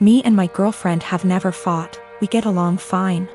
Me and my girlfriend have never fought, we get along fine.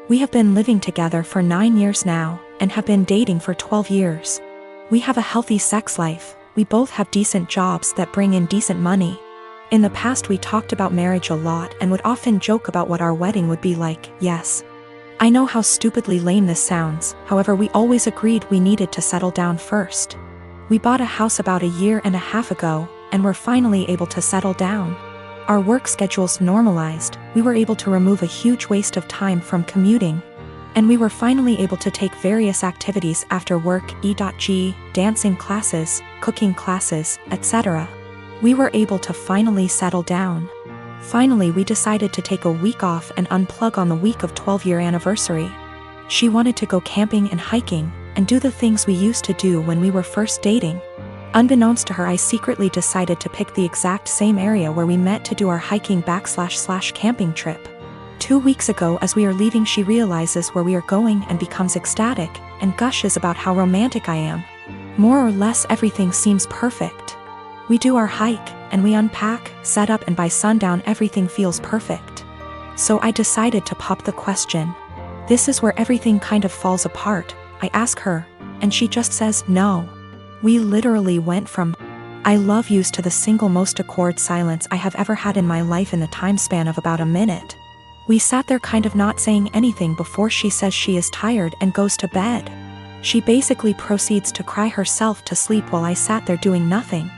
We have been living together for 9 years now, and have been dating for 12 years. We have a healthy sex life, we both have decent jobs that bring in decent money. In the past we talked about marriage a lot and would often joke about what our wedding would be like. Yes, I know how stupidly lame this sounds, however we always agreed we needed to settle down first. We bought a house about 1.5 years ago, and were finally able to settle down. Our work schedules normalized, we were able to remove a huge waste of time from commuting. And we were finally able to take various activities after work, e.g., dancing classes, cooking classes, etc. We were able to finally settle down. Finally we decided to take a week off and unplug on the week of 12-year anniversary. She wanted to go camping and hiking, and do the things we used to do when we were first dating. Unbeknownst to her, I secretly decided to pick the exact same area where we met to do our hiking / camping trip. 2 weeks ago as we are leaving she realizes where we are going and becomes ecstatic, and gushes about how romantic I am. More or less everything seems perfect. We do our hike, and we unpack, set up, and by sundown everything feels perfect. So I decided to pop the question. This is where everything kind of falls apart. I ask her, and she just says no. We literally went from I love yous to the single most awkward silence I have ever had in my life in the time span of about a minute. We sat there kind of not saying anything before she says she is tired and goes to bed. She basically proceeds to cry herself to sleep while I sat there doing nothing.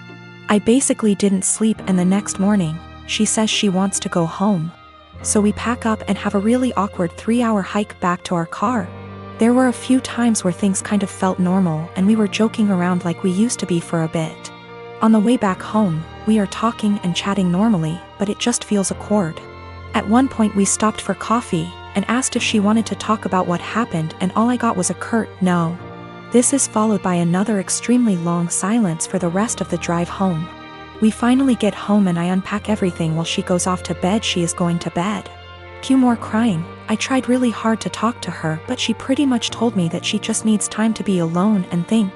I basically didn't sleep, and the next morning, she says she wants to go home. So we pack up and have a really awkward 3-hour hike back to our car. There were a few times where things kind of felt normal and we were joking around like we used to be for a bit. On the way back home, we are talking and chatting normally, but it just feels awkward. At one point we stopped for coffee, and asked if she wanted to talk about what happened, and all I got was a curt no. This is followed by another extremely long silence for the rest of the drive home. We finally get home and I unpack everything while she goes off to bed. She is going to bed. Cue more crying. I tried really hard to talk to her, but she pretty much told me that she just needs time to be alone and think.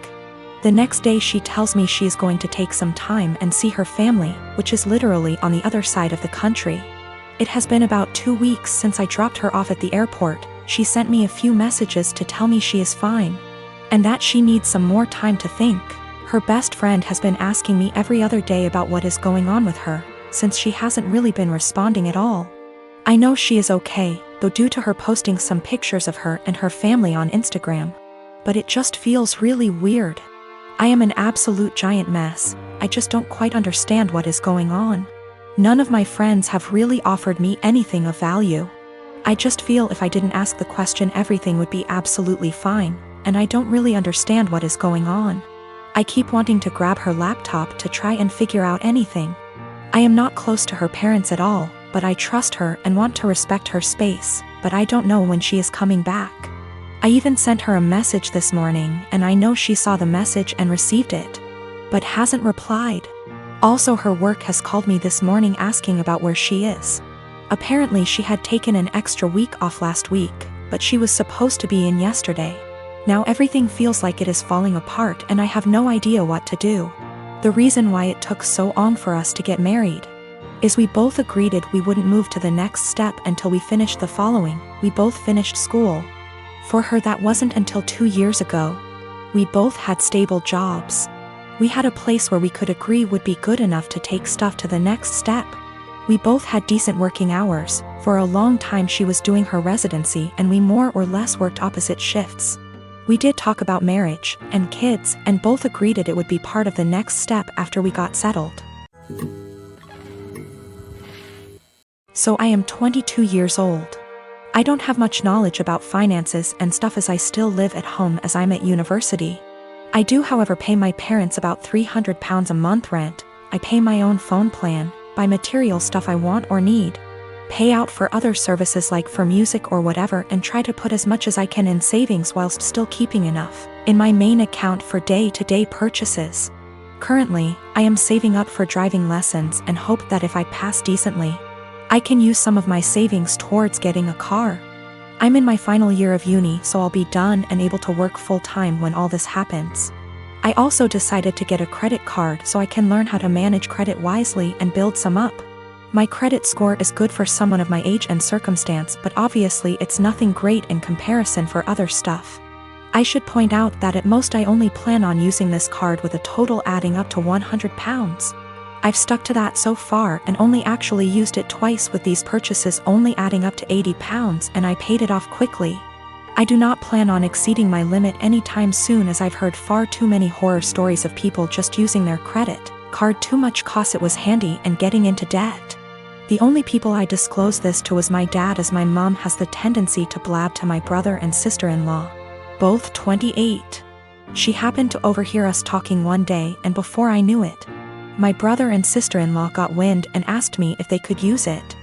The next day she tells me she is going to take some time and see her family, which is literally on the other side of the country. It has been about 2 weeks since I dropped her off at the airport. She sent me a few messages to tell me she is fine, and that she needs some more time to think. Her best friend has been asking me every other day about what is going on with her, since she hasn't really been responding at all. I know she is okay, though, due to her posting some pictures of her and her family on Instagram. But it just feels really weird. I am an absolute giant mess. I just don't quite understand what is going on. None of my friends have really offered me anything of value. I just feel if I didn't ask the question everything would be absolutely fine, and I don't really understand what is going on. I keep wanting to grab her laptop to try and figure out anything. I am not close to her parents at all, but I trust her and want to respect her space, but I don't know when she is coming back. I even sent her a message this morning, and I know she saw the message and received it, but hasn't replied. Also, her work has called me this morning asking about where she is. Apparently she had taken an extra week off last week, but she was supposed to be in yesterday. Now everything feels like it is falling apart and I have no idea what to do. The reason why it took so long for us to get married is we both agreed we wouldn't move to the next step until we finished the following. We both finished school. For her that wasn't until 2 years ago. We both had stable jobs. We had a place where we could agree would be good enough to take stuff to the next step. We both had decent working hours. For a long time she was doing her residency and we more or less worked opposite shifts. We did talk about marriage and kids, and both agreed it would be part of the next step after we got settled. So I am 22 years old. I don't have much knowledge about finances and stuff as I still live at home as I'm at university. I do, however, pay my parents about £300 a month rent. I pay my own phone plan, buy material stuff I want or need, pay out for other services like for music or whatever, and try to put as much as I can in savings whilst still keeping enough in my main account for day-to-day purchases. Currently, I am saving up for driving lessons and hope that if I pass decently, I can use some of my savings towards getting a car. I'm in my final year of uni, so I'll be done and able to work full-time when all this happens. I also decided to get a credit card so I can learn how to manage credit wisely and build some up. My credit score is good for someone of my age and circumstance, but obviously it's nothing great in comparison for other stuff. I should point out that at most I only plan on using this card with a total adding up to £100. I've stuck to that so far and only actually used it twice, with these purchases only adding up to £80, and I paid it off quickly. I do not plan on exceeding my limit anytime soon, as I've heard far too many horror stories of people just using their credit card too much cause it was handy and getting into debt. The only people I disclosed this to was my dad, as my mom has the tendency to blab to my brother and sister-in-law, both 28. She happened to overhear us talking one day, and before I knew it, my brother and sister-in-law got wind and asked me if they could use it.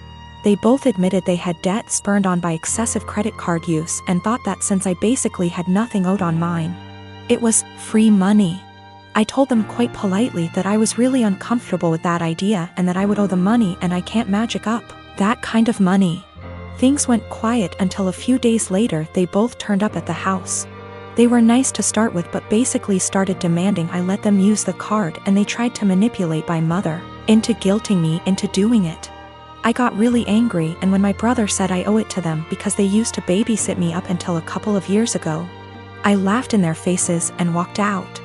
They both admitted they had debt spurred on by excessive credit card use and thought that since I basically had nothing owed on mine, it was free money. I told them quite politely that I was really uncomfortable with that idea and that I would owe the money, and I can't magic up that kind of money. Things went quiet until a few days later they both turned up at the house. They were nice to start with, but basically started demanding I let them use the card, and they tried to manipulate my mother into guilting me into doing it. I got really angry, and when my brother said I owe it to them because they used to babysit me up until a couple of years ago, I laughed in their faces and walked out.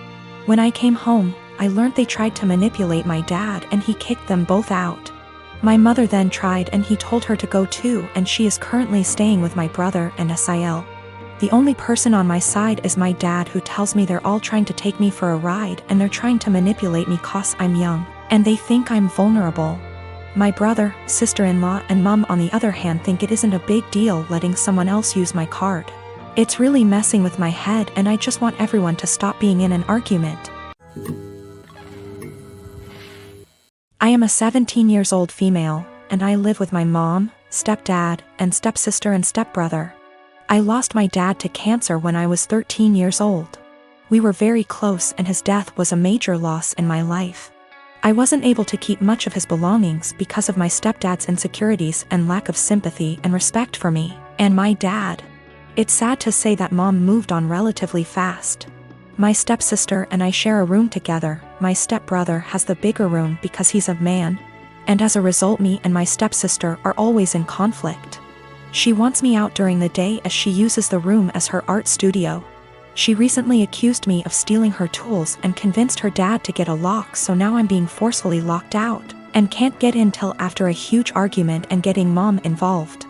When I came home, I learned they tried to manipulate my dad and he kicked them both out. My mother then tried and he told her to go too, and she is currently staying with my brother and Sil. The only person on my side is my dad, who tells me they're all trying to take me for a ride and they're trying to manipulate me cause I'm young and they think I'm vulnerable. My brother, sister-in-law and mom on the other hand think it isn't a big deal letting someone else use my card. It's really messing with my head, and I just want everyone to stop being in an argument. I am a 17-year-old female, and I live with my mom, stepdad, and stepsister and stepbrother. I lost my dad to cancer when I was 13 years old. We were very close, and his death was a major loss in my life. I wasn't able to keep much of his belongings because of my stepdad's insecurities and lack of sympathy and respect for me and my dad. It's sad to say that mom moved on relatively fast. My stepsister and I share a room together. My stepbrother has the bigger room because he's a man, and as a result me and my stepsister are always in conflict. She wants me out during the day as she uses the room as her art studio. She recently accused me of stealing her tools and convinced her dad to get a lock, so now I'm being forcefully locked out and can't get in till after a huge argument and getting mom involved.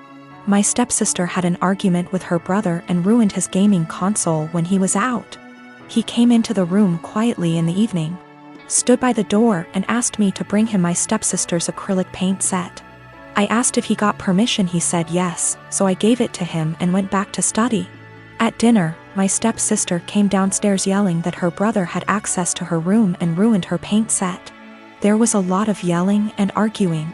My stepsister had an argument with her brother and ruined his gaming console when he was out. He came into the room quietly in the evening, stood by the door and asked me to bring him my stepsister's acrylic paint set. I asked if he got permission. He said yes, so I gave it to him and went back to study. At dinner, my stepsister came downstairs yelling that her brother had access to her room and ruined her paint set. There was a lot of yelling and arguing.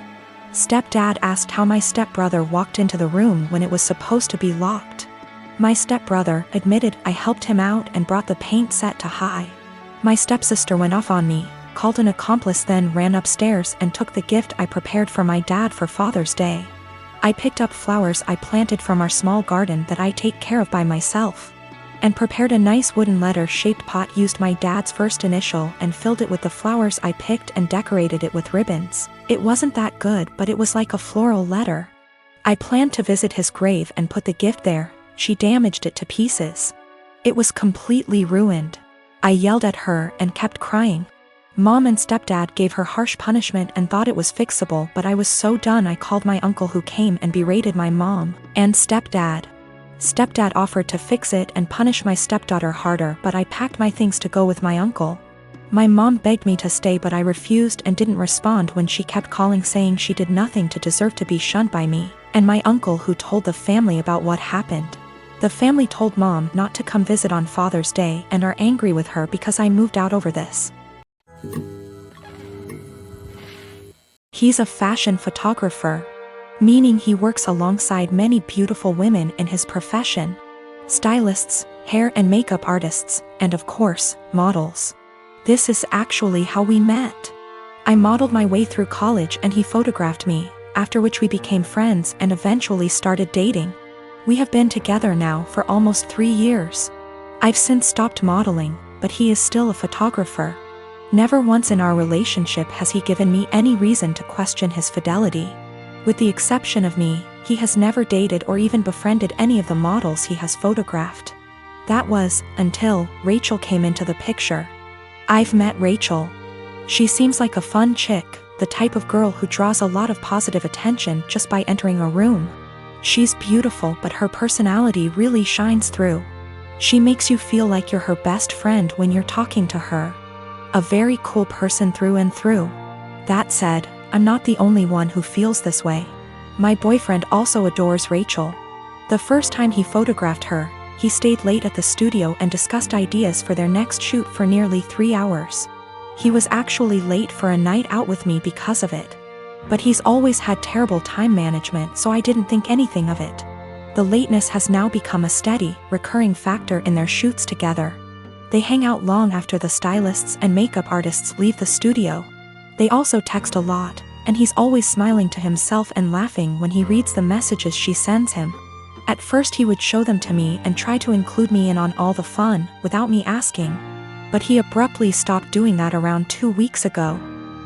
Stepdad asked how my stepbrother walked into the room when it was supposed to be locked. My stepbrother admitted I helped him out and brought the paint set to high. My stepsister went off on me, called an accomplice, then ran upstairs and took the gift I prepared for my dad for Father's Day. I picked up flowers I planted from our small garden that I take care of by myself, and prepared a nice wooden letter-shaped pot, used my dad's first initial and filled it with the flowers I picked and decorated it with ribbons. It wasn't that good, but it was like a floral letter. I planned to visit his grave and put the gift there. She damaged it to pieces. It was completely ruined. I yelled at her and kept crying. Mom and stepdad gave her harsh punishment and thought it was fixable, but I was so done I called my uncle, who came and berated my mom and stepdad. Stepdad offered to fix it and punish my stepdaughter harder, but I packed my things to go with my uncle. My mom begged me to stay, but I refused and didn't respond when she kept calling saying she did nothing to deserve to be shunned by me and my uncle, who told the family about what happened. The family told mom not to come visit on Father's Day and are angry with her because I moved out over this. He's a fashion photographer, meaning he works alongside many beautiful women in his profession: stylists, hair and makeup artists, and of course, models. This is actually how we met. I modeled my way through college and he photographed me, after which we became friends and eventually started dating. We have been together now for almost 3 years. I've since stopped modeling, but he is still a photographer. Never once in our relationship has he given me any reason to question his fidelity. With the exception of me, he has never dated or even befriended any of the models he has photographed. That was, until Rachel came into the picture. I've met Rachel. She seems like a fun chick, the type of girl who draws a lot of positive attention just by entering a room. She's beautiful, but her personality really shines through. She makes you feel like you're her best friend when you're talking to her. A very cool person through and through. That said, I'm not the only one who feels this way. My boyfriend also adores Rachel. The first time he photographed her, he stayed late at the studio and discussed ideas for their next shoot for nearly 3 hours. He was actually late for a night out with me because of it. But he's always had terrible time management, so I didn't think anything of it. The lateness has now become a steady, recurring factor in their shoots together. They hang out long after the stylists and makeup artists leave the studio. They also text a lot, and he's always smiling to himself and laughing when he reads the messages she sends him. At first he would show them to me and try to include me in on all the fun, without me asking. But he abruptly stopped doing that around 2 weeks ago.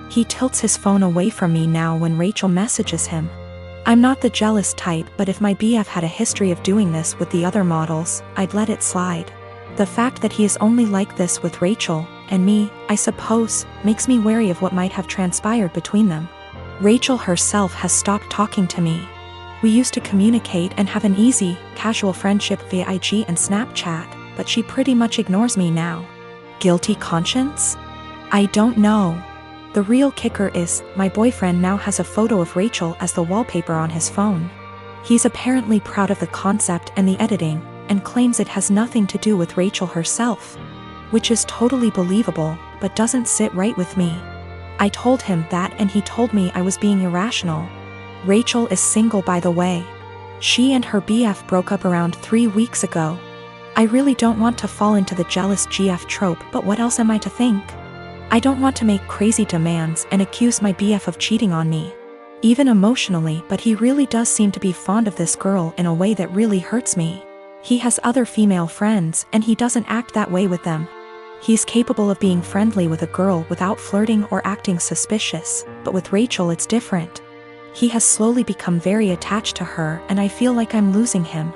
He tilts his phone away from me now when Rachel messages him. I'm not the jealous type, but if my BF had a history of doing this with the other models, I'd let it slide. The fact that he is only like this with Rachel, and me, I suppose, makes me wary of what might have transpired between them. Rachel herself has stopped talking to me. We used to communicate and have an easy, casual friendship via IG and Snapchat, but she pretty much ignores me now. Guilty conscience? I don't know. The real kicker is, my boyfriend now has a photo of Rachel as the wallpaper on his phone. He's apparently proud of the concept and the editing, and claims it has nothing to do with Rachel herself. Which is totally believable, but doesn't sit right with me. I told him that and he told me I was being irrational. Rachel is single, by the way. She and her BF broke up around 3 weeks ago. I really don't want to fall into the jealous GF trope, but what else am I to think? I don't want to make crazy demands and accuse my BF of cheating on me. Even emotionally, but he really does seem to be fond of this girl in a way that really hurts me. He has other female friends and he doesn't act that way with them. He's capable of being friendly with a girl without flirting or acting suspicious, but with Rachel it's different. He has slowly become very attached to her and I feel like I'm losing him.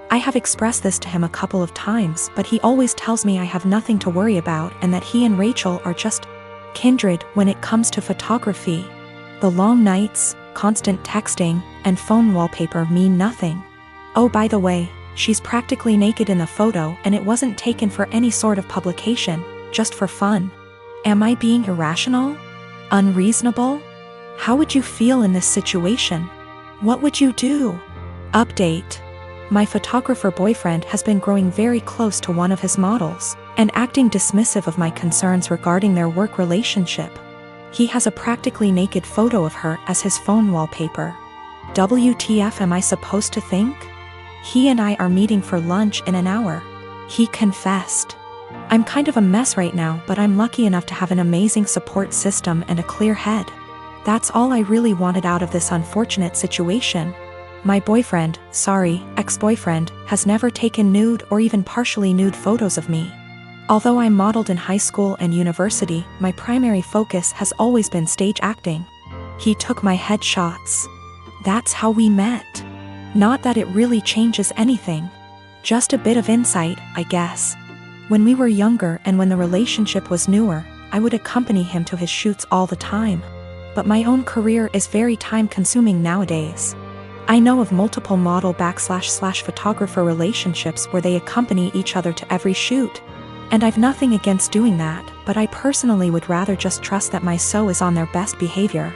I have expressed this to him a couple of times, but he always tells me I have nothing to worry about and that he and Rachel are just kindred when it comes to photography. The long nights, constant texting, and phone wallpaper mean nothing. Oh, by the way, she's practically naked in the photo and it wasn't taken for any sort of publication, just for fun. Am I being irrational? Unreasonable? How would you feel in this situation? What would you do? Update. My photographer boyfriend has been growing very close to one of his models, and acting dismissive of my concerns regarding their work relationship. He has a practically naked photo of her as his phone wallpaper. WTF am I supposed to think? He and I are meeting for lunch in an hour. He confessed. I'm kind of a mess right now, but I'm lucky enough to have an amazing support system and a clear head. That's all I really wanted out of this unfortunate situation. My boyfriend, sorry, ex-boyfriend, has never taken nude or even partially nude photos of me. Although I modeled in high school and university, my primary focus has always been stage acting. He took my headshots. That's how we met. Not that it really changes anything. Just a bit of insight, I guess. When we were younger and when the relationship was newer, I would accompany him to his shoots all the time. But my own career is very time-consuming nowadays. I know of multiple model/photographer relationships where they accompany each other to every shoot. And I've nothing against doing that, but I personally would rather just trust that my SO is on their best behavior.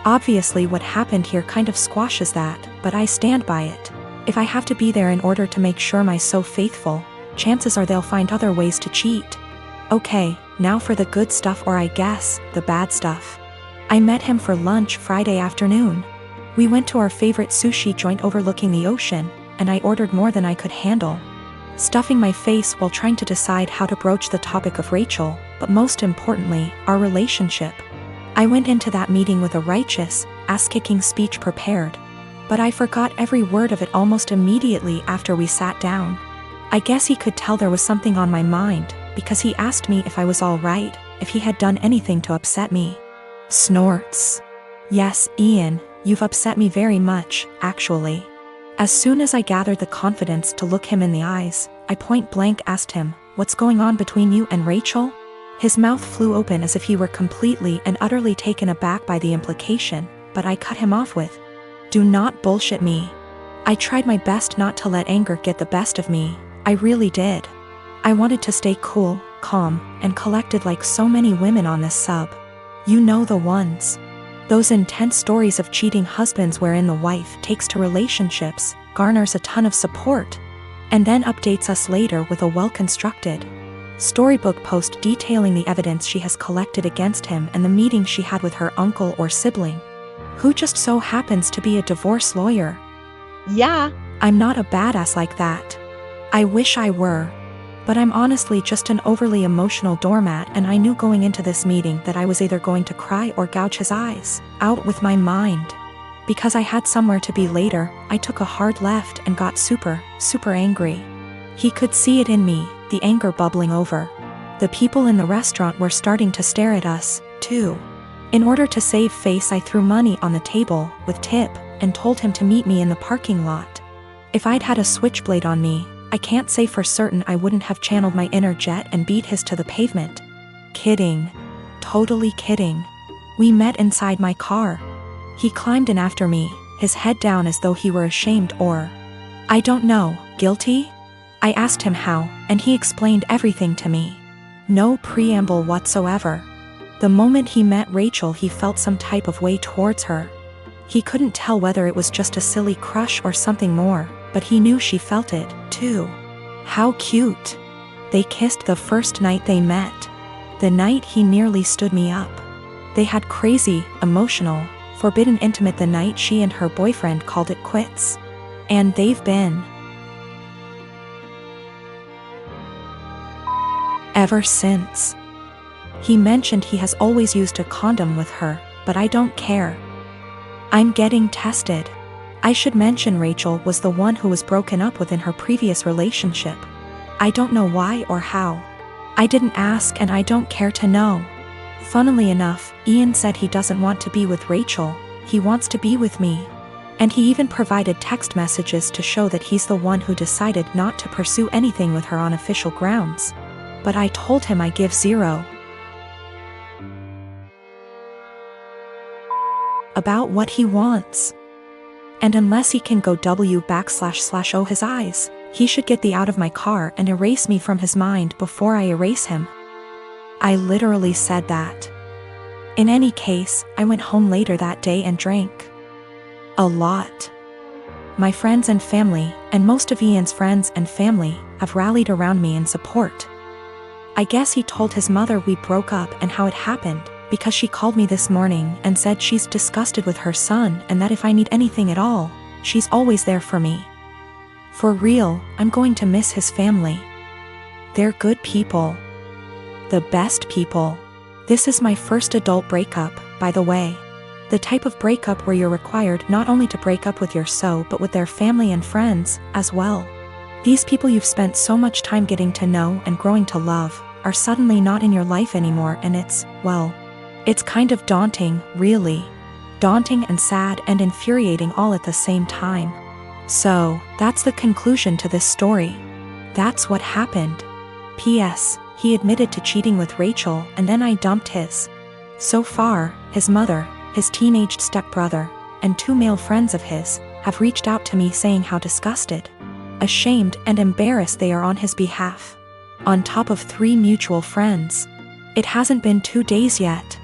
Obviously what happened here kind of squashes that, but I stand by it. If I have to be there in order to make sure my SO faithful, chances are they'll find other ways to cheat. Okay, now for the good stuff, or I guess, the bad stuff. I met him for lunch Friday afternoon. We went to our favorite sushi joint overlooking the ocean, and I ordered more than I could handle, stuffing my face while trying to decide how to broach the topic of Rachel, but most importantly, our relationship. I went into that meeting with a righteous, ass-kicking speech prepared, but I forgot every word of it almost immediately after we sat down. I guess he could tell there was something on my mind, because he asked me if I was all right, if he had done anything to upset me. Snorts. Yes, Ian, you've upset me very much, actually. As soon as I gathered the confidence to look him in the eyes, I point blank asked him, "What's going on between you and Rachel?" His mouth flew open as if he were completely and utterly taken aback by the implication, but I cut him off with, "Do not bullshit me." I tried my best not to let anger get the best of me, I really did. I wanted to stay cool, calm, and collected like so many women on this sub. You know the ones. Those intense stories of cheating husbands wherein the wife takes to relationships, garners a ton of support, and then updates us later with a well-constructed storybook post detailing the evidence she has collected against him and the meeting she had with her uncle or sibling, who just so happens to be a divorce lawyer. Yeah. I'm not a badass like that. I wish I were. But I'm honestly just an overly emotional doormat, and I knew going into this meeting that I was either going to cry or gouge his eyes out with my mind. Because I had somewhere to be later, I took a hard left and got super angry. He could see it in me, the anger bubbling over. The people in the restaurant were starting to stare at us, too. In order to save face, I threw money on the table, with tip, and told him to meet me in the parking lot. If I'd had a switchblade on me, I can't say for certain I wouldn't have channeled my inner jet and beat his to the pavement. Kidding. Totally kidding. We met inside my car. He climbed in after me, his head down as though he were ashamed or, I don't know, guilty? I asked him how, and he explained everything to me. No preamble whatsoever. The moment he met Rachel, he felt some type of way towards her. He couldn't tell whether it was just a silly crush or something more, but he knew she felt it, too. How cute. They kissed the first night they met. The night he nearly stood me up. They had crazy, emotional, forbidden intimate the night she and her boyfriend called it quits. And they've been ever since. He mentioned he has always used a condom with her, but I don't care. I'm getting tested. I should mention Rachel was the one who was broken up with in her previous relationship. I don't know why or how. I didn't ask and I don't care to know. Funnily enough, Ian said he doesn't want to be with Rachel, he wants to be with me. And he even provided text messages to show that he's the one who decided not to pursue anything with her on official grounds. But I told him I give zero about what he wants. And unless he can go W//O his eyes, he should get the out of my car and erase me from his mind before I erase him. I literally said that. In any case, I went home later that day and drank a lot. My friends and family, and most of Ian's friends and family, have rallied around me in support. I guess he told his mother we broke up and how it happened, because she called me this morning and said she's disgusted with her son and that if I need anything at all, she's always there for me. For real, I'm going to miss his family. They're good people. The best people. This is my first adult breakup, by the way. The type of breakup where you're required not only to break up with your so but with their family and friends, as well. These people you've spent so much time getting to know and growing to love, are suddenly not in your life anymore, and it's, well, it's kind of daunting, really. Daunting and sad and infuriating all at the same time. So, that's the conclusion to this story. That's what happened. P.S. He admitted to cheating with Rachel and then I dumped his. So far, his mother, his teenaged stepbrother, and 2 male friends of his, have reached out to me saying how disgusted, ashamed and embarrassed they are on his behalf. On top of 3 mutual friends. It hasn't been 2 days yet,